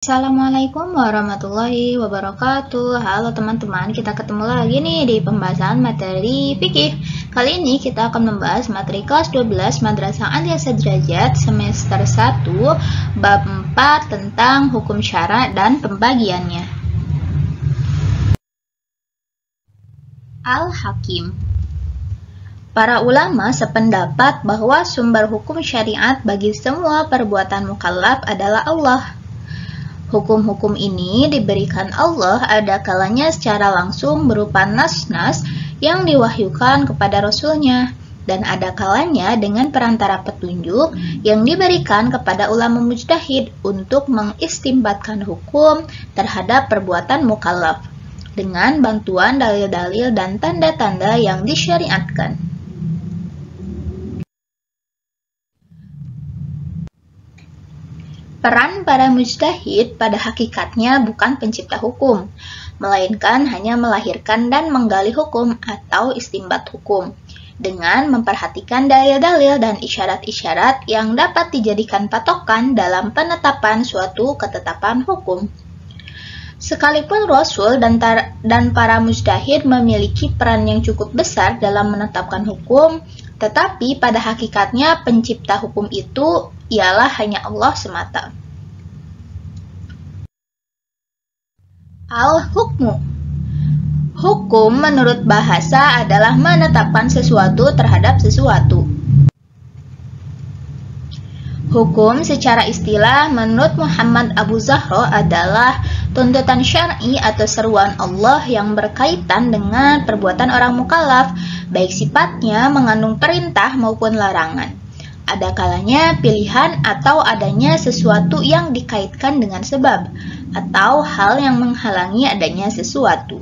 Assalamualaikum warahmatullahi wabarakatuh. Halo teman-teman, kita ketemu lagi nih di pembahasan materi fikih. Kali ini kita akan membahas materi kelas 12 Madrasah Aliyah Sederajat semester 1 bab 4 tentang hukum syara dan pembagiannya. Al-Hakim. Para ulama sependapat bahwa sumber hukum syariat bagi semua perbuatan mukallaf adalah Allah. Hukum-hukum ini diberikan Allah ada kalanya secara langsung berupa nas-nas yang diwahyukan kepada Rasul-Nya, dan ada kalanya dengan perantara petunjuk yang diberikan kepada ulama mujtahid untuk mengistimbatkan hukum terhadap perbuatan mukallaf dengan bantuan dalil-dalil dan tanda-tanda yang disyariatkan. Peran para mujtahid pada hakikatnya bukan pencipta hukum, melainkan hanya melahirkan dan menggali hukum atau istimbat hukum, dengan memperhatikan dalil-dalil dan isyarat-isyarat yang dapat dijadikan patokan dalam penetapan suatu ketetapan hukum. Sekalipun Rasul dan para mujtahid memiliki peran yang cukup besar dalam menetapkan hukum, tetapi pada hakikatnya pencipta hukum itu ialah hanya Allah semata. Al-hukmu. Hukum menurut bahasa adalah menetapkan sesuatu terhadap sesuatu. Hukum secara istilah menurut Muhammad Abu Zahra adalah tuntutan syar'i atau seruan Allah yang berkaitan dengan perbuatan orang mukallaf, baik sifatnya mengandung perintah maupun larangan. Ada kalanya pilihan atau adanya sesuatu yang dikaitkan dengan sebab, atau hal yang menghalangi adanya sesuatu.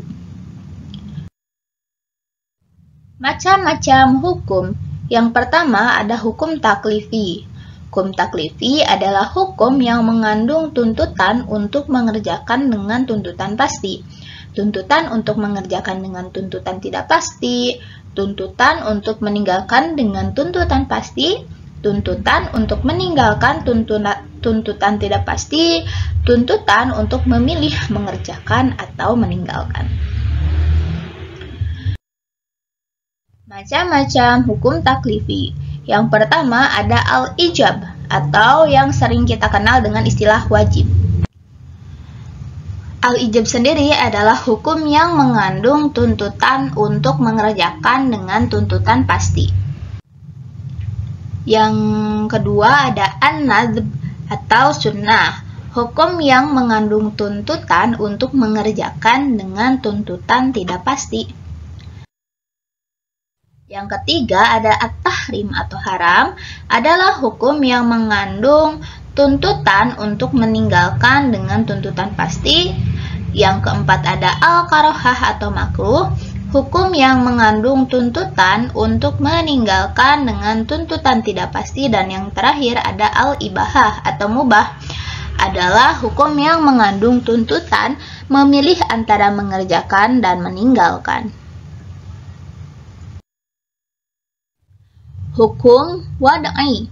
Macam-macam hukum. Yang pertama ada hukum taklifi. Hukum taklifi adalah hukum yang mengandung tuntutan untuk mengerjakan dengan tuntutan pasti, tuntutan untuk mengerjakan dengan tuntutan tidak pasti, tuntutan untuk meninggalkan dengan tuntutan pasti, tuntutan untuk meninggalkan tuntutan tidak pasti, tuntutan untuk memilih mengerjakan atau meninggalkan. Macam-macam hukum taklifi. Yang pertama ada al-ijab atau yang sering kita kenal dengan istilah wajib. Al-ijab sendiri adalah hukum yang mengandung tuntutan untuk mengerjakan dengan tuntutan pasti. Yang kedua ada an-nadb atau sunnah, hukum yang mengandung tuntutan untuk mengerjakan dengan tuntutan tidak pasti. Yang ketiga ada at-tahrim atau haram, adalah hukum yang mengandung tuntutan untuk meninggalkan dengan tuntutan pasti. Yang keempat ada al-karohah atau makruh, hukum yang mengandung tuntutan untuk meninggalkan dengan tuntutan tidak pasti. Dan yang terakhir ada al-ibahah atau mubah, adalah hukum yang mengandung tuntutan memilih antara mengerjakan dan meninggalkan. Hukum wad'i.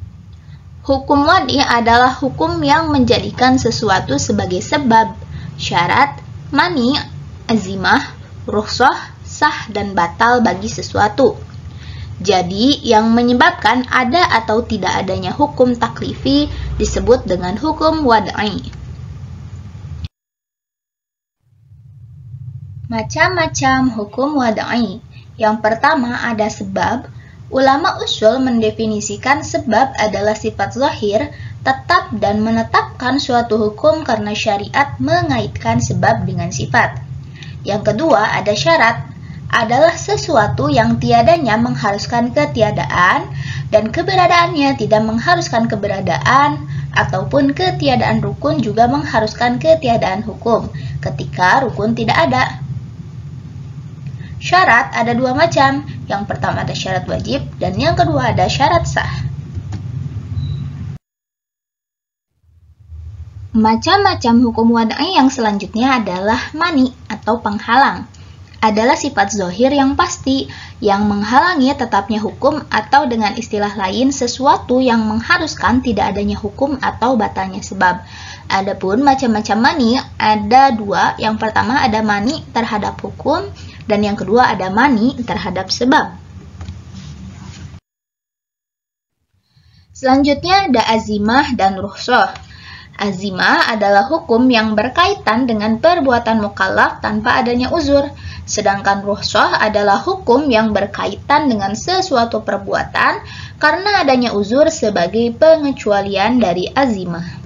Hukum wad'i adalah hukum yang menjadikan sesuatu sebagai sebab, syarat, mani, azimah, rukhsah, sah dan batal bagi sesuatu. Jadi, yang menyebabkan ada atau tidak adanya hukum taklifi disebut dengan hukum wad'i. Macam-macam hukum wad'i. Yang pertama ada sebab. Ulama usul mendefinisikan sebab adalah sifat zahir, tetap dan menetapkan suatu hukum karena syariat mengaitkan sebab dengan sifat. Yang kedua ada syarat, adalah sesuatu yang tiadanya mengharuskan ketiadaan dan keberadaannya tidak mengharuskan keberadaan, ataupun ketiadaan rukun juga mengharuskan ketiadaan hukum ketika rukun tidak ada. Syarat ada dua macam, yang pertama ada syarat wajib dan yang kedua ada syarat sah. Macam-macam hukum wad'i yang selanjutnya adalah mani atau penghalang. adalah sifat zohir yang pasti, yang menghalangi tetapnya hukum atau dengan istilah lain sesuatu yang mengharuskan tidak adanya hukum atau batalnya sebab. Adapun macam-macam mani ada dua, yang pertama ada mani terhadap hukum dan yang kedua ada mani terhadap sebab. Selanjutnya ada azimah dan rukhsah. Azimah adalah hukum yang berkaitan dengan perbuatan mukallaf tanpa adanya uzur. Sedangkan rukhsah adalah hukum yang berkaitan dengan sesuatu perbuatan karena adanya uzur sebagai pengecualian dari azimah.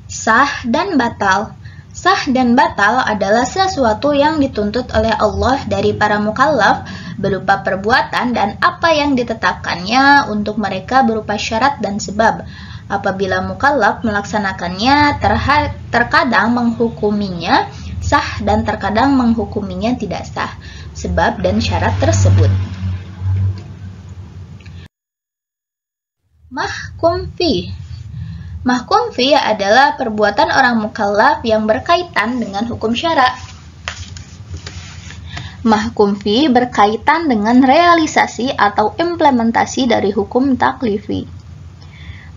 Sah dan batal. Sah dan batal adalah sesuatu yang dituntut oleh Allah dari para mukallaf berupa perbuatan dan apa yang ditetapkannya untuk mereka berupa syarat dan sebab. Apabila mukallaf melaksanakannya, terkadang menghukuminya sah dan terkadang menghukuminya tidak sah, sebab dan syarat tersebut. Mahkum fi. Mahkum fi adalah perbuatan orang mukallaf yang berkaitan dengan hukum syara. Mahkum fi berkaitan dengan realisasi atau implementasi dari hukum taklifi.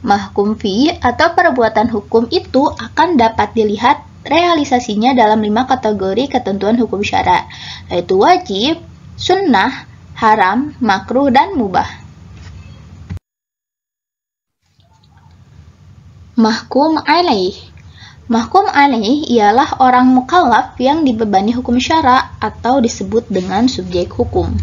Mahkum fi atau perbuatan hukum itu akan dapat dilihat realisasinya dalam 5 kategori ketentuan hukum syara, yaitu wajib, sunnah, haram, makruh, dan mubah. Mahkum alaih. Mahkum alaih ialah orang mukallaf yang dibebani hukum syara atau disebut dengan subjek hukum.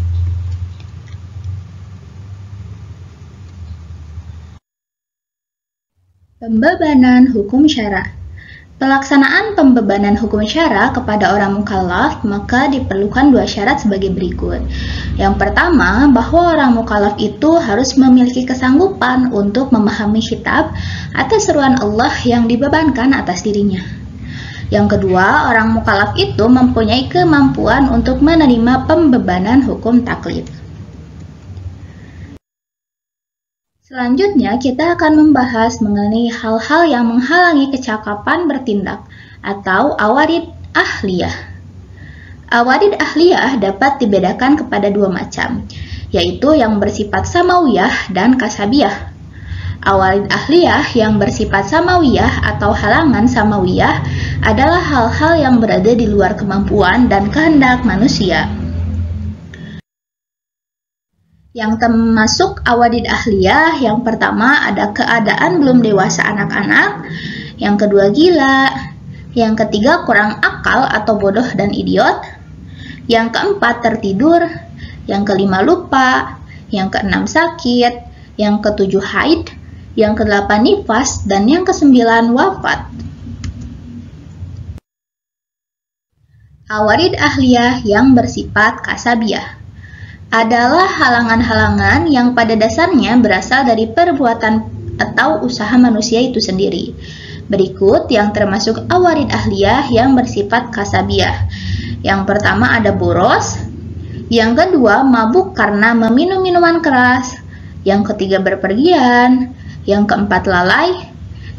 Pembebanan hukum syara. Pelaksanaan pembebanan hukum syara kepada orang mukallaf maka diperlukan 2 syarat sebagai berikut. Yang pertama, bahwa orang mukallaf itu harus memiliki kesanggupan untuk memahami kitab atau seruan Allah yang dibebankan atas dirinya. Yang kedua, orang mukallaf itu mempunyai kemampuan untuk menerima pembebanan hukum taklif. Selanjutnya, kita akan membahas mengenai hal-hal yang menghalangi kecakapan bertindak atau awarid ahliyah. Awarid ahliyah dapat dibedakan kepada 2 macam, yaitu yang bersifat samawiyah dan kasabiyah. Awarid ahliyah yang bersifat samawiyah atau halangan samawiyah adalah hal-hal yang berada di luar kemampuan dan kehendak manusia. Yang termasuk awadid ahliyah, yang pertama ada keadaan belum dewasa anak-anak, yang kedua gila, yang ketiga kurang akal atau bodoh dan idiot, yang keempat tertidur, yang kelima lupa, yang keenam sakit, yang ketujuh haid, yang kedelapan nifas, dan yang kesembilan wafat. Awarid ahliyah yang bersifat kasabiyah adalah halangan-halangan yang pada dasarnya berasal dari perbuatan atau usaha manusia itu sendiri. Berikut yang termasuk awarid ahliyah yang bersifat kasabiyah. Yang pertama ada boros, yang kedua mabuk karena meminum minuman keras, yang ketiga berpergian, yang keempat lalai,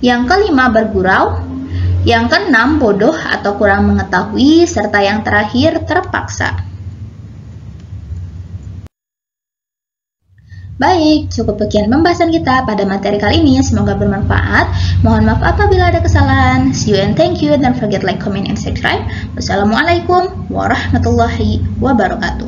yang kelima bergurau, yang keenam bodoh atau kurang mengetahui, serta yang terakhir terpaksa. Baik, cukup sekian pembahasan kita pada materi kali ini. Semoga bermanfaat. Mohon maaf apabila ada kesalahan. See you and thank you. Don't forget like, comment, and subscribe. Wassalamualaikum warahmatullahi wabarakatuh.